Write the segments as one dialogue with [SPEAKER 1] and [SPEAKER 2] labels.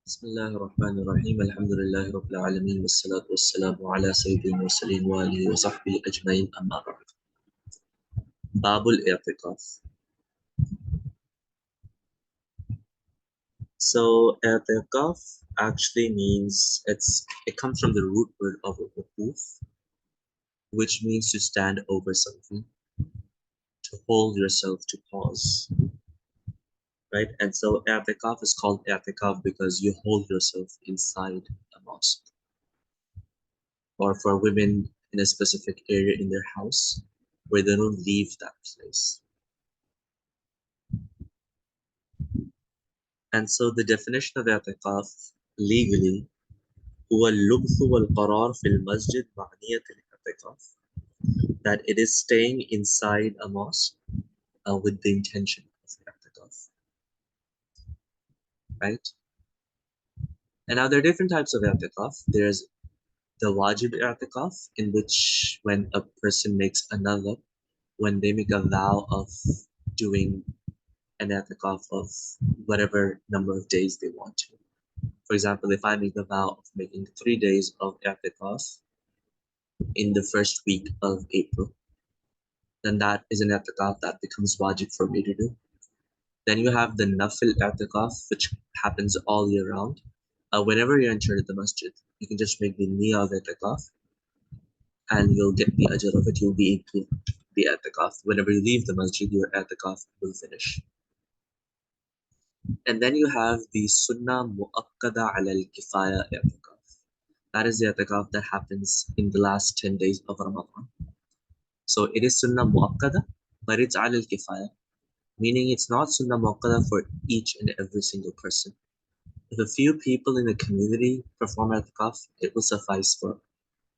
[SPEAKER 1] بسم الله الرحمن الرحيم الحمد لله رب العالمين والصلاة والسلام على سيد المرسلين وآله وصحبه أجمعين أما بعد. باب الاعتكاف. So i'tikaf actually means it comes from the root word of wukuf, which means to stand over something, to hold yourself, to pause, right? And so i'tikaf is called i'tikaf because you hold yourself inside a mosque, or for women in a specific area in their house where they don't leave that place. And so the definition of i'tikaf legally هو اللبث والقرار في المسجد مع نية الاعتكاف, that it is staying inside a mosque with the intention of i'tikaf, right? And now there are different types of i'tikaf. There's the wajib i'tikaf, in which when a person makes another, when they make a vow of doing an i'tikaf of whatever number of days they want to. For example, if I make the vow of making 3 days of i'tikaf in the first week of April, then that is an i'tikaf that becomes wajib for me to do. Then you have the nafil i'tikaf, which happens all year round. Whenever you enter the masjid, you can just make the niyyah of i'tikaf and you'll get the ajr of it. You'll be into the i'tikaf. Whenever you leave the masjid, your i'tikaf will finish. And then you have the sunnah mu'akkada ala al-kifaya i'tikaf. That is the i'tikaf that happens in the last 10 days of Ramadan. So it is sunnah mu'akkada, but it's ala al-kifaya, meaning it's not sunnah mu'akkada for each and every single person. If a few people in the community perform i'tikaf, it will suffice for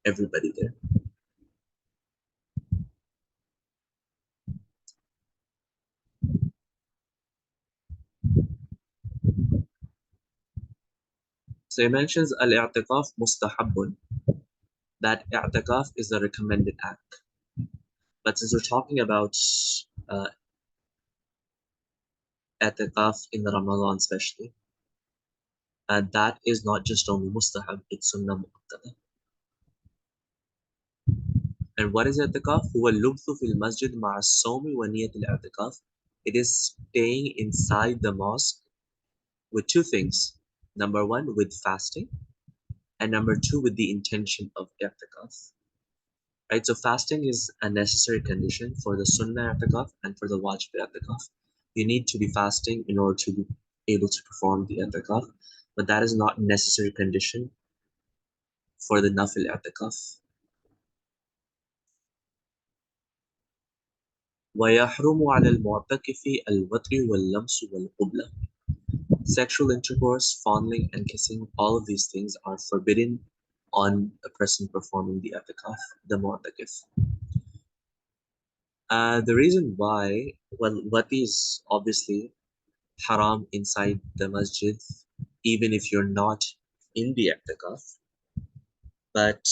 [SPEAKER 1] everybody there. So he mentions al-i'tikaf mustahabbun, that i'tikaf is a recommended act. But since we're talking about uh, i'tikaf in Ramadan especially, and that is not just only mustahab, it's sunnah mu'akkada. And what is i'tikaf? هو اللبث في المسجد مع الصوم ونية الاعتكاف. It is staying inside the mosque with two things. Number one, with fasting, and number two, with the intention of i'tikaf. Right? So fasting is a necessary condition for the sunnah i'tikaf and for the wajib i'tikaf. You need to be fasting in order to be able to perform the i'tikaf, but that is not a necessary condition for the nafil i'tikaf. ويحرم على المعتكف الوطء واللمس والقبلة. Sexual intercourse, fondling, and kissing, all of these things are forbidden on a person performing the i'tikaf, the mu'takif. The reason why, well, what is obviously haram inside the masjid, even if you're not in the i'tikaf, but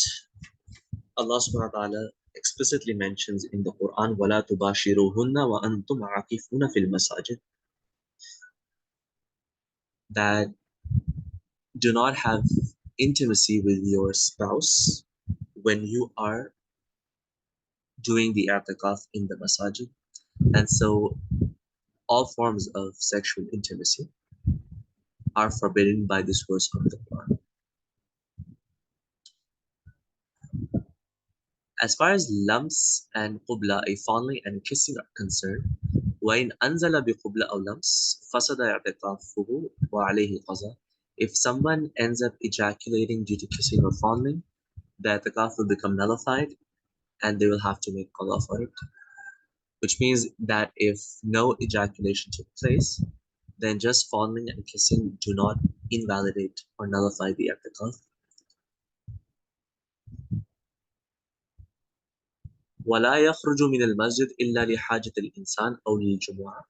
[SPEAKER 1] Allah subhanahu wa ta'ala explicitly mentions in the Quran, وَلَا تُبَاشِرُوهُنَّ وَأَنْتُمْ عَاكِفُونَ فِي الْمَسَاجِدِ, that do not have intimacy with your spouse when you are doing the i'tikaf in the masajid. And so all forms of sexual intimacy are forbidden by this verse of the Quran. As far as lams and qubla, a fondling and kissing are concerned, وَإِنْ أَنزَلَ بِقُبْلَ أَوْ لَمْس فَسَدَ اعْتِكَافُهُ وَعَلَيْهِ قَضَى. If someone ends up ejaculating due to kissing or fondling, the i'tikaf will become nullified and they will have to make qada for it. Which means that if no ejaculation took place, then just fondling and kissing do not invalidate or nullify the i'tikaf. وَلَا يَخْرُجُ مِنَ الْمَسْجِدِ إِلَّا لِحَاجَةِ الْإِنسَانِ أَوْ لِلْجُمُعَةِ.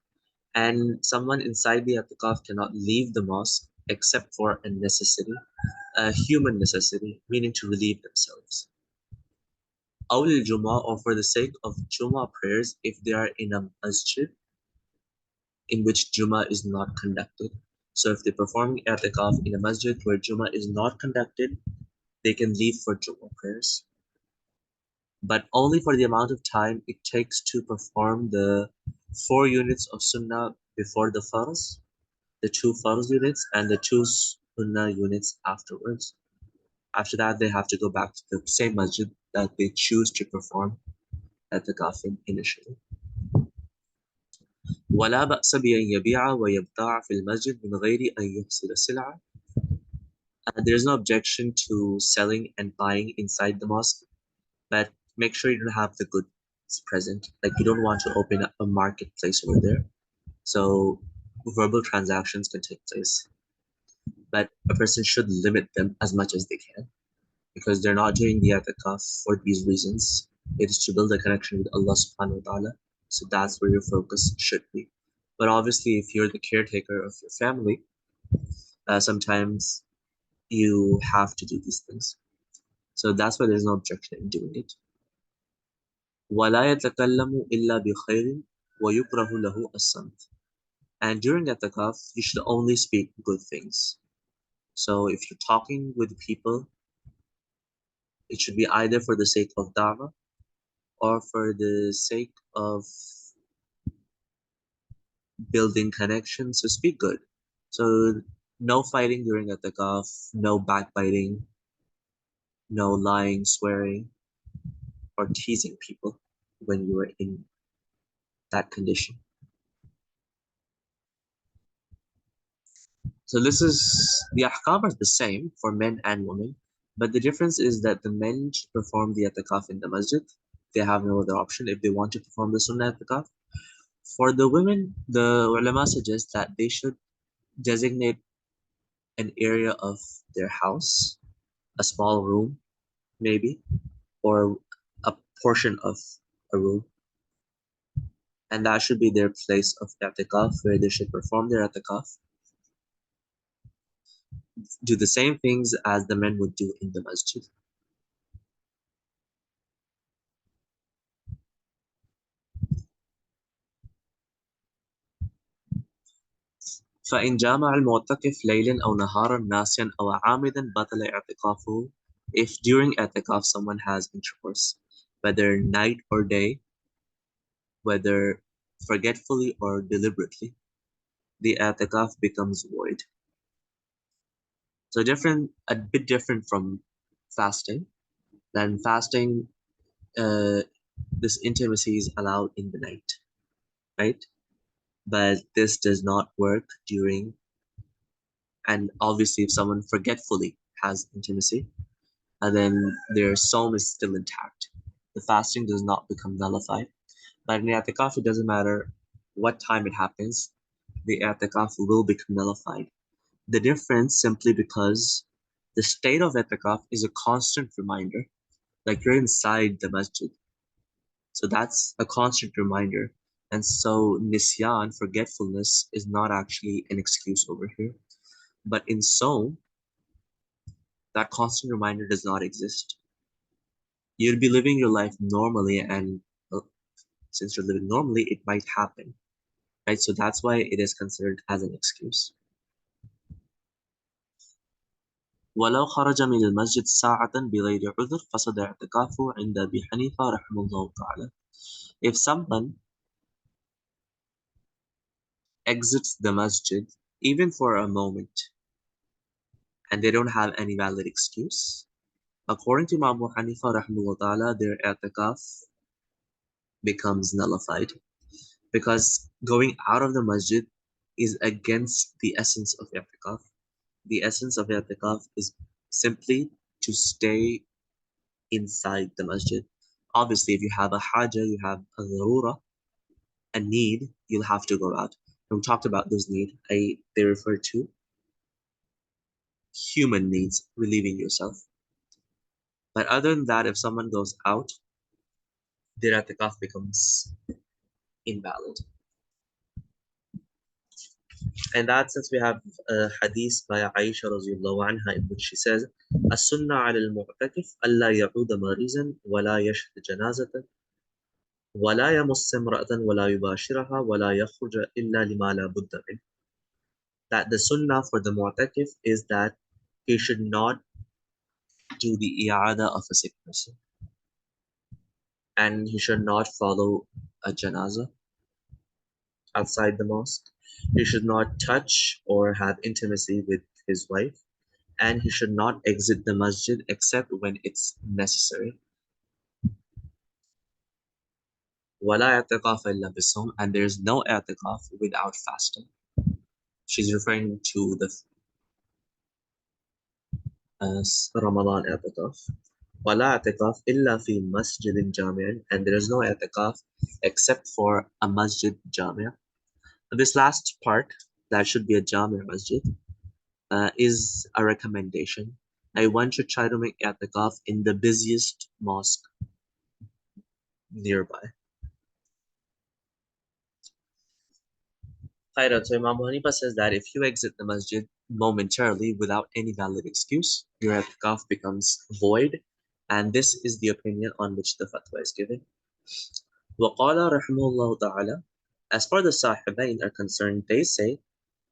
[SPEAKER 1] And someone inside the i'tikaf cannot leave the mosque except for a necessity, a human necessity, meaning to relieve themselves. أَوْ لِلْجُمُعَةِ, or for the sake of Jummah prayers if they are in a masjid in which Jummah is not conducted. So if they perform i'tikaf in a masjid where Jummah is not conducted, they can leave for Jummah prayers, but only for the amount of time it takes to perform the 4 units of Sunnah before the Farz, the 2 Farz units, and the 2 Sunnah units afterwards. After that, they have to go back to the same masjid that they choose to perform i'tikaf in initially. ولا بأس بأن يبيع ويبتاع في المسجد من غير أن يحصل السلعة. There is no objection to selling and buying inside the mosque, but make sure you don't have the goods present. Like you don't want to open up a marketplace over there. So verbal transactions can take place, but a person should limit them as much as they can because they're not doing the i'tikaf for these reasons. It is to build a connection with Allah subhanahu wa ta'ala. So that's where your focus should be. But obviously, if you're the caretaker of your family, sometimes you have to do these things. So that's why there's no objection in doing it. وَلَا يَتَكَلَّمُ إِلَّا بِخَيْرٍ وَيُكْرَهُ لَهُ الصَّمْتُ. And during i'tikaf, you should only speak good things. So if you're talking with people, it should be either for the sake of da'wah or for the sake of building connections. So speak good. So no fighting during i'tikaf, no backbiting, no lying, swearing, or teasing people when you are in that condition. So this is the ahkam are the same for men and women, but the difference is that the men should perform the i'tikaf in the masjid. They have no other option if they want to perform the sunnah i'tikaf. For the women, the ulama suggest that they should designate an area of their house, a small room maybe, or a portion of a room, and that should be their place of i'tikaf where they should perform their i'tikaf, do the same things as the men would do in the masjid. فإن جامع المعتكف ليلا أو نهارا ناسيا أو عامدا بطل اعتكافه. If during i'tikaf someone has intercourse, whether night or day, whether forgetfully or deliberately, the i'tikaf becomes void. So a bit different from fasting. Then fasting, uh, this intimacy is allowed in the night, right? But this does not work during, and obviously if someone forgetfully has intimacy, and then their soul is still intact. The fasting does not become nullified. But in i'tikaf, it doesn't matter what time it happens, the i'tikaf will become nullified. The difference simply because the state of i'tikaf is a constant reminder, like you're inside the masjid. So that's a constant reminder. And so nisyan, forgetfulness, is not actually an excuse over here. But in Sawm, that constant reminder does not exist. You'd be living your life normally, and since you're living normally, it might happen, right? So that's why it is considered as an excuse. ولو خرج من المسجد ساعة بغير عذر فسد اعتكافه عند أبي حنيفة رحمه الله تعالى. If someone exits the masjid even for a moment and they don't have any valid excuse, according to Imam Abu Hanifa rahimahullah ta'ala, their i'tikaf becomes nullified because going out of the masjid is against the essence of i'tikaf. The essence of i'tikaf is simply to stay inside the masjid. Obviously, if you have a haja, you have a darura, a need, you'll have to go out. And we talked about those needs. They refer to human needs, relieving yourself. But other than that, if someone goes out, their i'tikaf becomes invalid. And that since we have a hadith by Aisha radiallahu anha in which she says, السنة على المعتكف ألا يعود مريضا ولا يشهد جنازة ولا يمس امرأة ولا يباشرها ولا يخرج إلا لما لا بد منه. that the sunnah for the mu'takif is that he should not do the i'ada of a sick person, and he should not follow a janazah outside the mosque. He should not touch or have intimacy with his wife, and he should not exit the masjid except when it's necessary. وَلَا اعْتِقَافَ إِلَّا بِالصَّوْمِ, and there is no i'tikaf without fasting. She's referring to the Ramadan i'tikaf. وَلَا اعْتِقَاف إِلَّا فِي مَسْجِدٍ جَامِعٍ, and there is no i'tikaf except for a masjid jami'. This last part, that should be a jami' masjid, is a recommendation. One should try to make i'tikaf in the busiest mosque nearby. Khairan, so Imam Hanifa says that if you exit the masjid momentarily without any valid excuse, your i'tikaf becomes void, and this is the opinion on which the fatwa is given. وقال رحمه الله تعالى, as far as the Sahibain are concerned, they say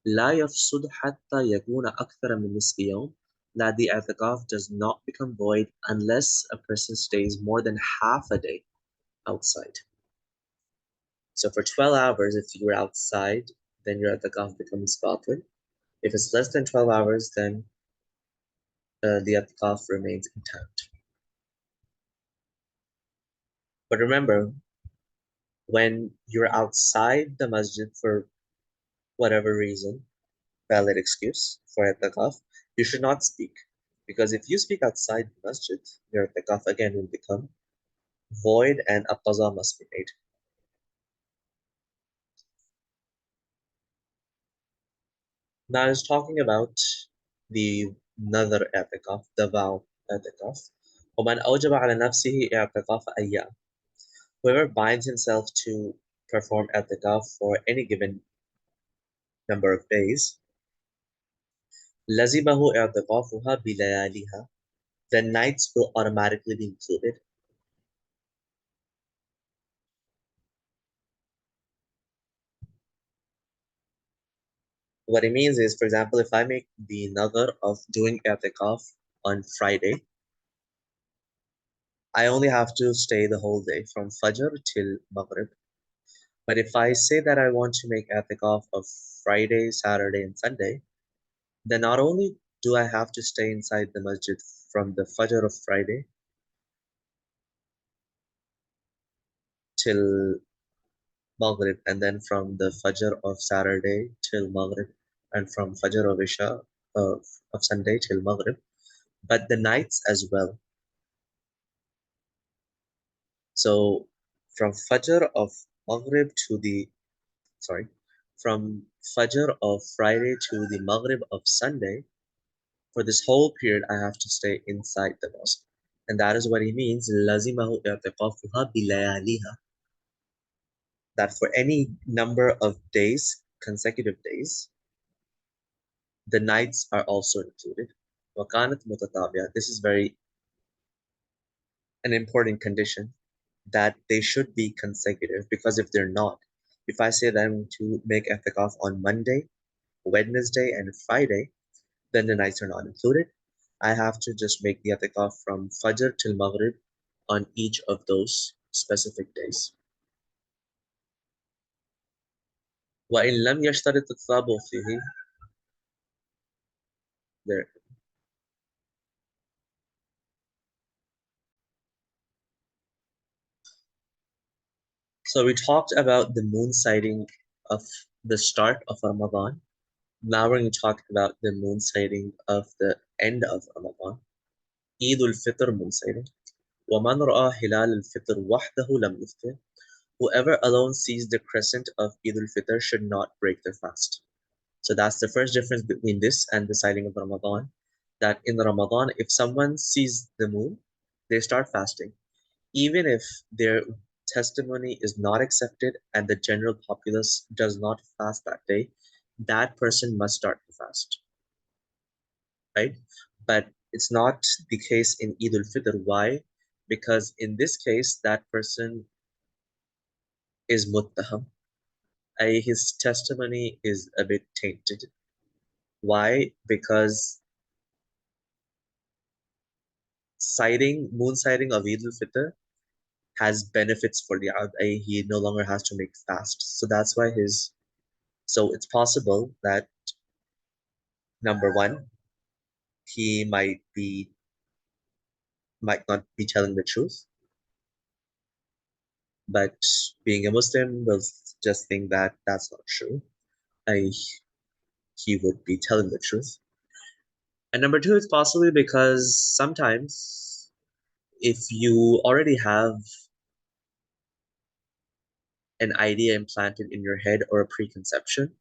[SPEAKER 1] لا يفسد حتى يكون أكثر من نصف يوم, that the i'tikaf does not become void unless a person stays more than half a day outside. So for 12 hours, if you're outside, then your i'tikaf becomes batil. If it's less than 12 hours, then the i'tikaf remains intact. But remember, when you're outside the masjid for whatever reason, valid excuse for i'tikaf, you should not speak. Because if you speak outside the masjid, your i'tikaf again will become void and a qaza must be made. Now it's talking about the nadhr i'tikaf, the vow i'tikaf. وَمَنْ أَوْجَبَ عَلَى نَفْسِهِ اعْتِقَافَ أَيَّامٍ, whoever binds himself to perform i'tikaf for any given number of days, لَزِمَهُ اعْتِقَافُهَا بِلَيَالِهَا, the nights will automatically be included. What it means is, for example, if I make the nadhr of doing i'tikaf on Friday, I only have to stay the whole day from Fajr till Maghrib. But if I say that I want to make i'tikaf of Friday, Saturday, and Sunday, then not only do I have to stay inside the masjid from the Fajr of Friday till Maghrib, and then from the Fajr of Saturday till Maghrib, and from Fajr of Isha of Sunday till Maghrib, but the nights as well. So from Fajr of Maghrib to the, sorry, from Fajr of Friday to the Maghrib of Sunday, for this whole period, I have to stay inside the mosque. And that is what he means, لَزِمَهُ اعْتِقَافُهَا بِلَيَالِهَا, that for any number of days, consecutive days, the nights are also included. وَكَانَتْ مُتَتَابِعَةً, this is very an important condition, that they should be consecutive, because if they're not, if I say that I'm going to make i'tikaf on Monday, Wednesday, and Friday, then the nights are not included. I have to just make the i'tikaf from Fajr till Maghrib on each of those specific days. وَإِن لَمْ يَشْتَرِطِ التَّطَابُعَ فِيهِ, there. So we talked about the moon sighting of the start of Ramadan. Now we're going to talk about the moon sighting of the end of Ramadan. Eid al-Fitr moon sighting. وَمَنْ رَأَى هِلَالَ الْفِطْرِ وَحْدَهُ لَمْ يُفْطِرْ, whoever alone sees the crescent of Eid al-Fitr should not break their fast. So that's the first difference between this and the sighting of Ramadan. That in Ramadan, if someone sees the moon, they start fasting. Even if their testimony is not accepted and the general populace does not fast that day, that person must start to fast, right? But it's not the case in Eid al-Fitr. Why? Because in this case, that person is muttaham. His testimony is a bit tainted. Why? Because moon sighting of Eid al-Fitr has benefits for the Abd. He no longer has to make fast. So that's why so it's possible that number one, he might not be telling the truth, but being a Muslim will just think that that's not true. I, he would be telling the truth. And number two, it's possibly because sometimes if you already have an idea implanted in your head or a preconception,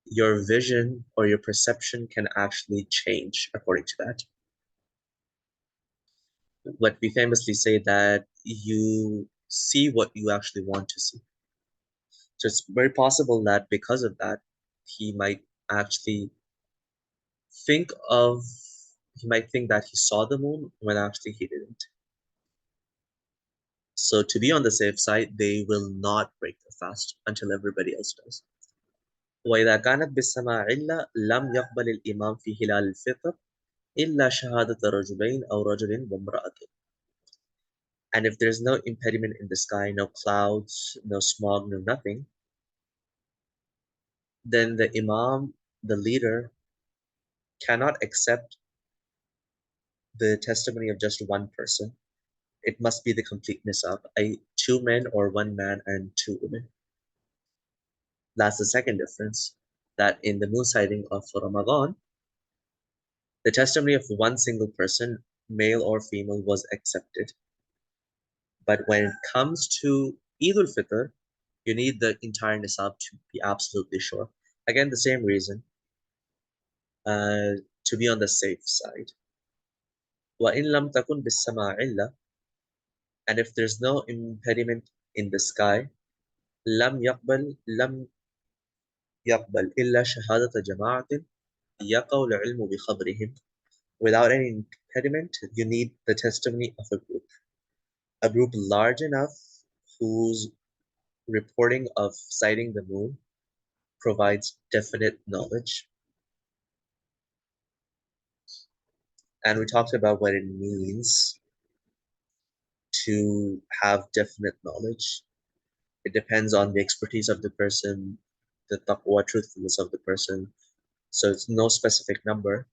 [SPEAKER 1] your vision or your perception can actually change according to that. What we famously say that you see what you actually want to see. So it's very possible that because of that, he might actually think of, he might think that he saw the moon when actually he didn't. So to be on the safe side, they will not break the fast until everybody else does. وإذا كانت بالسماع علة لم يقبل الإمام في هلال الفطر إلا شهادة رجلين أو رجل وامرأة. And if there's no impediment in the sky, no clouds, no smog, no nothing, then the Imam, the leader, cannot accept the testimony of just one person. It must be the completeness of two men or one man and two women. That's the second difference. That in the moon sighting of Ramadan, the testimony of one single person, male or female, was accepted. But when it comes to Eid al-Fitr, you need the entire nisab to be absolutely sure. Again, the same reason, to be on the safe side. وَإِن لَمْ تَكُنْ بِالسَّمَاعِ إِلَّا. And if there's no impediment in the sky, لم يقبل إلا شهادة جماعة يقع العلم بخبرهم. Without any impediment, you need the testimony of a group large enough whose reporting of sighting the moon provides definite knowledge. And we talked about what it means to have definite knowledge. It depends on the expertise of the person, the taqwa, truthfulness of the person. So it's no specific number.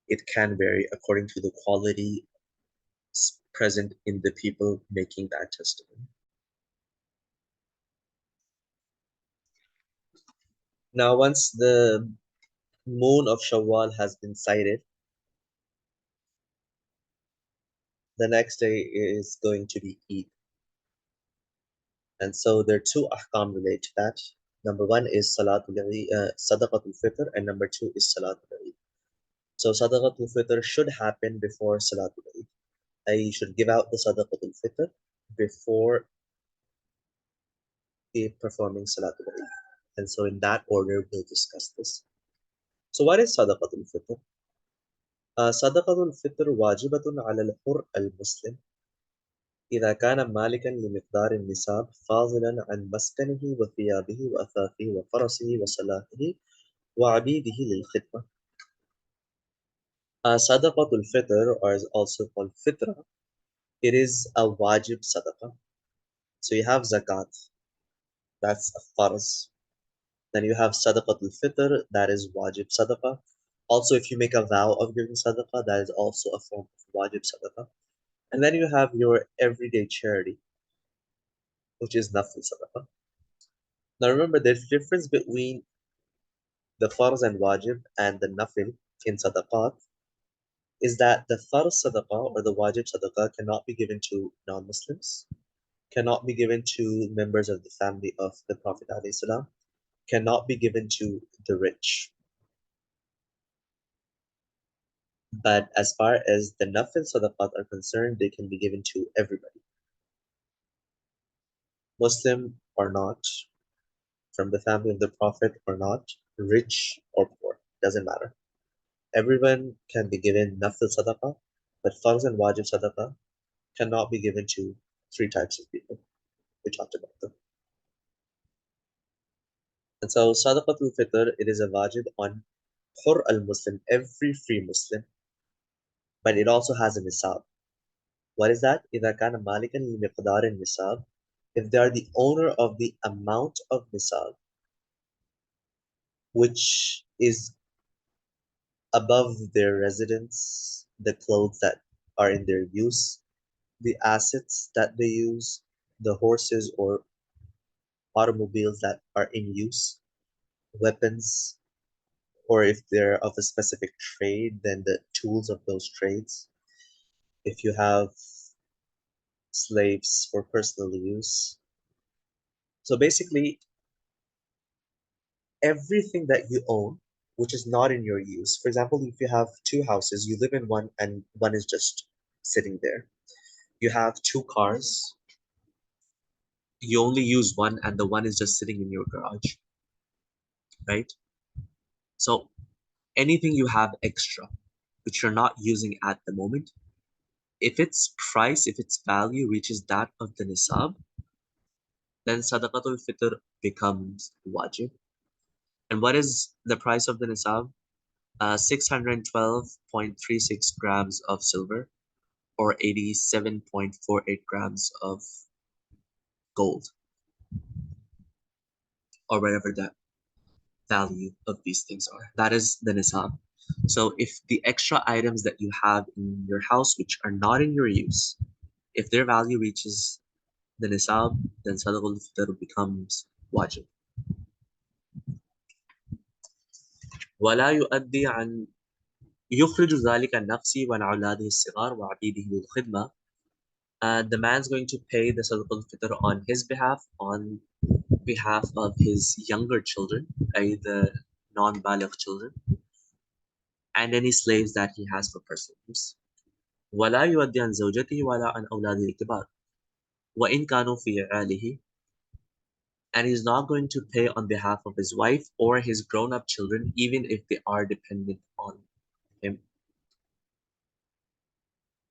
[SPEAKER 1] It can vary according to the quality present in the people making that testimony. Now, once the moon of Shawwal has been sighted, the next day is going to be Eid. And so there are two ahkam related to that. Number one is Sadaqatul Fitr, and number two is Salatul Eid. So Sadaqatul Fitr should happen before Salatul Eid. You should give out the Sadaqatul Fitr before performing Salatul Eid. And so in that order, we'll discuss this. So what is Sadaqatul Fitr? Sadaqatul Fitr wajibatun ala al-hur al-Muslim إذا كان مالكا لمقدار النصاب فاضلا عن مسكنه وثيابه وأثاثه وفرسه وسلاحه وعبيده للخدمة. Sadaqatul Fitr, or is also called Fitra, it is a wajib sadaqah. So you have zakat, that's a farz. Then you have Sadaqatul Fitr, that is wajib sadaqah. Also, if you make a vow of giving sadaqah, that is also a form of wajib sadaqah. And then you have your everyday charity, which is nafil sadaqah. Now remember, there's a difference between the farz and wajib and the nafil in sadaqat is that the farz sadaqah or the wajib sadaqah cannot be given to non-Muslims, cannot be given to members of the family of the Prophet ﷺ, cannot be given to the rich. But as far as the nafil sadaqat are concerned, they can be given to everybody, Muslim or not, from the family of the Prophet or not, rich or poor, doesn't matter. Everyone can be given nafil sadaqah, but farz and wajib sadaqah cannot be given to three types of people. We talked about them. And so Sadaqatul Fitr, it is a wajib on Hur al-Muslim, every free Muslim, but it also has a nisab. What is that? إذا كان مالكا لمقدار النساب, if they are the owner of the amount of nisab, which is above their residence, the clothes that are in their use, the assets that they use, the horses or automobiles that are in use, weapons, or if they're of a specific trade, then the tools of those trades. If you have slaves for personal use. So basically, everything that you own, which is not in your use. For example, if you have two houses, you live in one and one is just sitting there. You have two cars, you only use one and the one is just sitting in your garage, right? So anything you have extra, which you're not using at the moment, if its price, if its value reaches that of the nisab, then sadaqatul fitr becomes wajib. And what is the price of the nisab? 612.36 grams of silver or 87.48 grams of gold, or whatever the value of these things are. That is the nisab. So if the extra items that you have in your house which are not in your use, if their value reaches the nisab, then sadaqatul fitr becomes wajib. ولا يؤدي عن يخرج ذلك عن نفسه وعن أولاده الصغار وعبيده للخدمة. The man's going to pay the sadaqatul fitr on his behalf, on behalf of his younger children, i.e. the non-baligh children, and any slaves that he has for personal use. ولا يؤدي عن زوجته ولا عن أولاده الكبار وإن كانوا في عاله, and he's not going to pay on behalf of his wife or his grown-up children, even if they are dependent on him.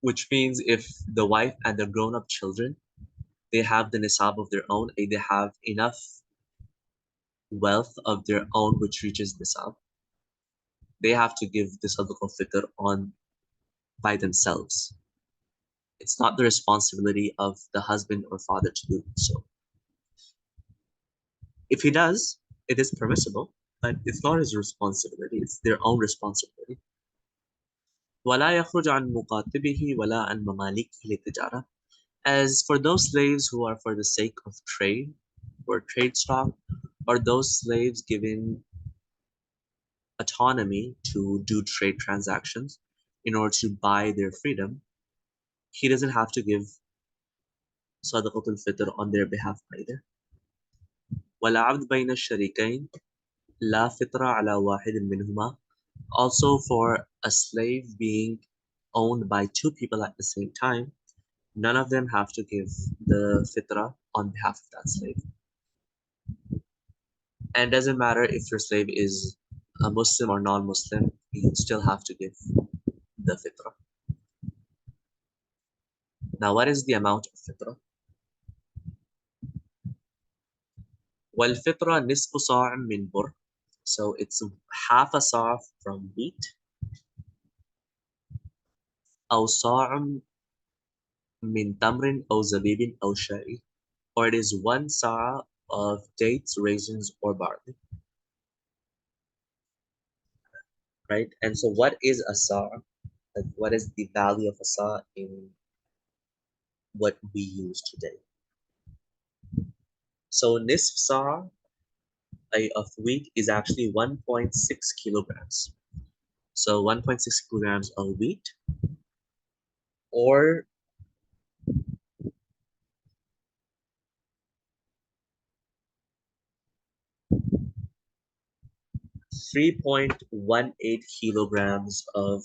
[SPEAKER 1] Which means if the wife and the grown-up children, they have the nisab of their own, they have enough wealth of their own which reaches nisab, they have to give the sadaqah fitr on by themselves. It's not the responsibility of the husband or father to do so. If he does, it is permissible, but it's not his responsibility, it's their own responsibility. ولا يخرج عن مقاتبه ولا عن مماليكه للتجارة. As for those slaves who are for the sake of trade or trade stock, or those slaves given autonomy to do trade transactions in order to buy their freedom, he doesn't have to give sadaqatul fitr on their behalf either. والعبد بين الشريكين لا فطر على واحد منهما. Also for a slave being owned by two people at the same time, none of them have to give the fitra on behalf of that slave. And doesn't matter if your slave is a Muslim or non-Muslim, you still have to give the fitra. Now, what is the amount of fitra? والفطرة نصف صاع من بر. So it's half a sa from wheat. أو صاع من تمر أو زبيب أو شعير. Or it is one sa of dates, raisins, or barley. Right? And so what is a sa? Like what is the value of a sa in what we use today? So nisf sa of wheat is actually 1.6 kilograms. So 1.6 kilograms of wheat, or 3.18 kilograms of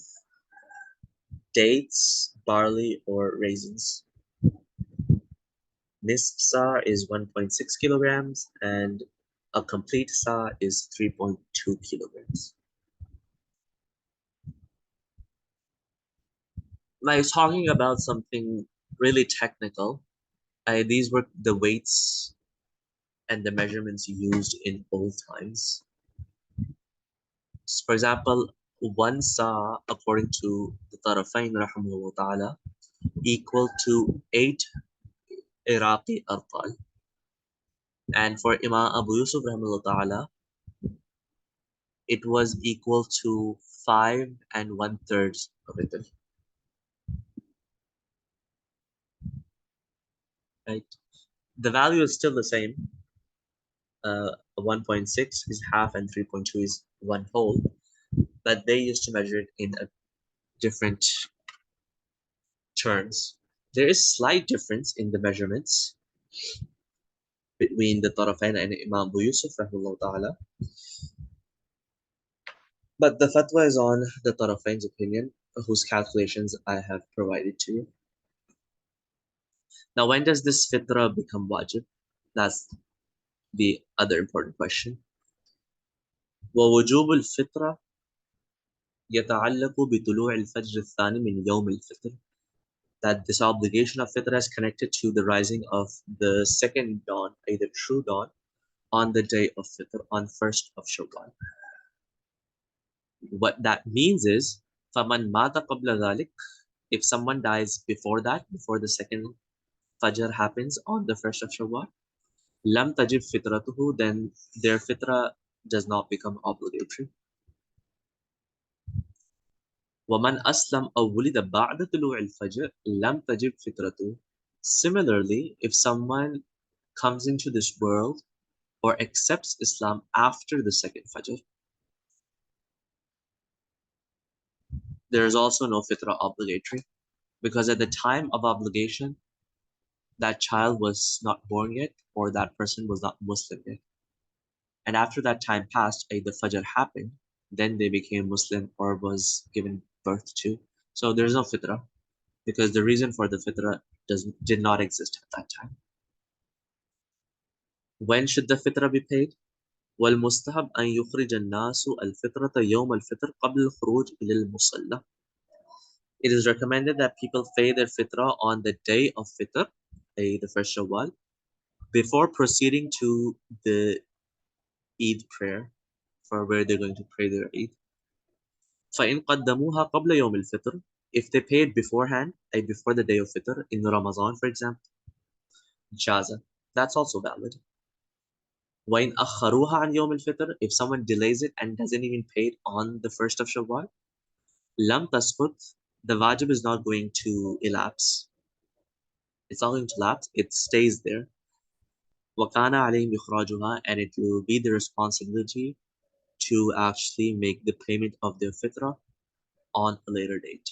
[SPEAKER 1] dates, barley, or raisins. Nisf sa is 1.6 kilograms, and a complete sa is 3.2 kilograms. Now, talking about something really technical. These were the weights and the measurements used in old times. For example, one sa, according to the Tarafain rahimahullah ta'ala, equal to 8 Iraqi arqal. And for Imam Abu Yusuf rahimahullah ta'ala, it was equal to 5 and 1/3 of it. Right? The value is still the same. 1.6 is half and 3.2 is one whole, but they used to measure it in a different terms. There is slight difference in the measurements between the Tarafain and Imam Abu Yusuf rahimahullah ta'ala, but the fatwa is on the Tarafain's opinion, whose calculations I have provided to you. Now, when does this fitra become wajib? That's the other important question. ووجوب الفطرة يتعلق بطلوع الفجر الثاني من يوم الفطر. That this obligation of fitra is connected to the rising of the second dawn, either true dawn, on the day of fitr, on 1st of Shawwal. What that means is, فَمَنْ مَاتَ قَبْلَ ذَلِكَ, if someone dies before that, before the second Fajr happens on the 1st of Shawwal, lam tajib fitratuhu, then their fitra does not become obligatory. وَمَنْ أَسْلَمْ أَوْ وُلِدَ بَعْدَ طُلُوعِ الْفَجْرِ لَمْ تَجِبْ فِطْرَتُهُ. Similarly, if someone comes into this world or accepts Islam after the second Fajr, there is also no fitra obligatory, because at the time of obligation, that child was not born yet, or that person was not Muslim yet. And after that time passed, the Fajr happened, then they became Muslim or was given birth to. So there's no fitra, because the reason for the fitra did not exist at that time. When should the fitra be paid? والمستحب أن يخرج الناس الفطرة يوم الفطر قبل الخروج إلى المصلى. It is recommended that people pay their fitra on the day of fitr, the first Shawwal, before proceeding to the Eid prayer, for where they're going to pray their Eid. فإن قدموها قبل يوم الفطر, if they paid beforehand, before the day of fitr, in Ramadan, for example, jaza, that's also valid. وإن أخروها عن يوم الفطر, if someone delays it and doesn't even pay it on the 1st of Shawwal, lam tasqut, the wajib is not going to elapse. It's not going to lapse, it stays there. وَكَانَ عَلَيْهِمْ إِخْرَاجُهَا, and it will be the responsibility to actually make the payment of their fitra on a later date.